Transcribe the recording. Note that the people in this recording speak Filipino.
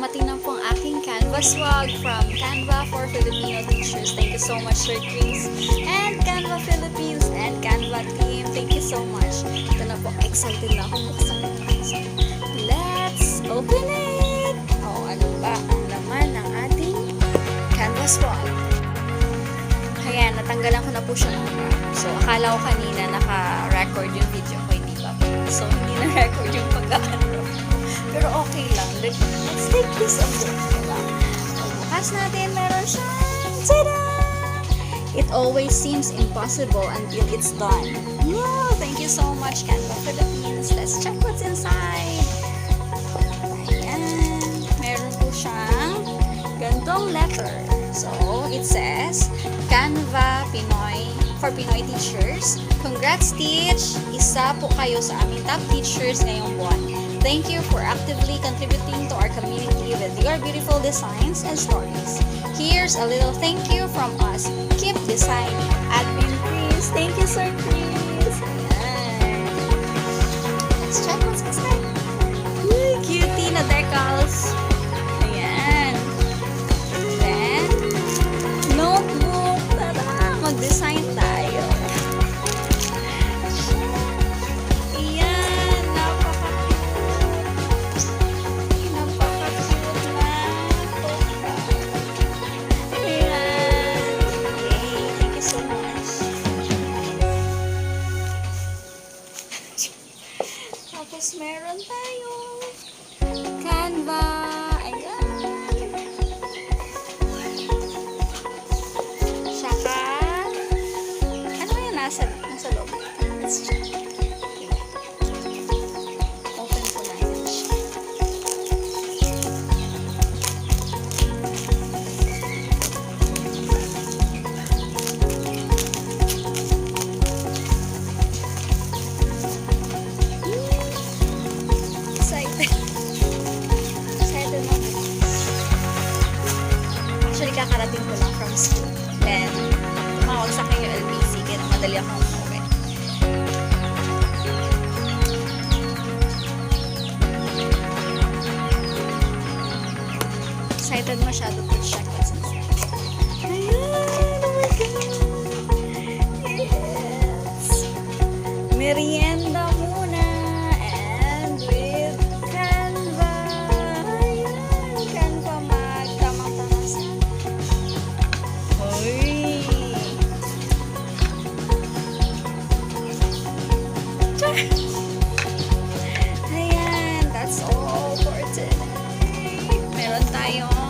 dumating na po ang aking Canva swag from Canva for Filipino teachers. Thank you so much, Sir Chris, and Canva Philippines, and Canva team. Thank you so much. Ito na po, excited na ako buksan ito. So, let's open it! Oh, ano ba ang laman ng ating Canva swag? Ayan, natanggalan ko na po siya ng wrap. So, akala ko kanina naka-record yung video ko, hindi ba? So, hindi na-record yung pag-unwrap. Pero okay lang. Let's take this a look. Diba? So, bukas natin, meron siyang tada! It always seems impossible until it's done. Wow! Thank you so much, Canva Philippines. Let's check what's inside. Ayan. Meron po siyang gantong letter. So, it says, Canva Pinoy for Pinoy teachers. Congrats, Teach! Isa po kayo sa aming top teachers ngayong buwan. Thank you for actively contributing to our community with your beautiful designs and stories. Here's a little thank you from us. Keep designing. Admin Chris. Thank you, Sir Chris. Ayan. Let's check what's inside. Yay, cutie na decals. Ayan. Then, notebook. Tada! Mag-design tayo. Ayan. Napaka-cute. Napaka-cute na. Ayan. Yay. Thank you so much. Tapos meron tayong Canva. Ayan. Saka, ano yung nasa loob? Let's check. Diba? Open ko natin siya. Excited. Excited na. Actually, kakarating ko lang from school. Then, tumawag sa kayo LBC, kaya madali akong umuwi. Excited masyado to check what's inside. Ayan! Oh my God! Yes! Merienda muna! And with Canva! Ayan! Canva mag. Tamang-tama sa Hoy! Char! Ayan! That's all for today. Meron tayong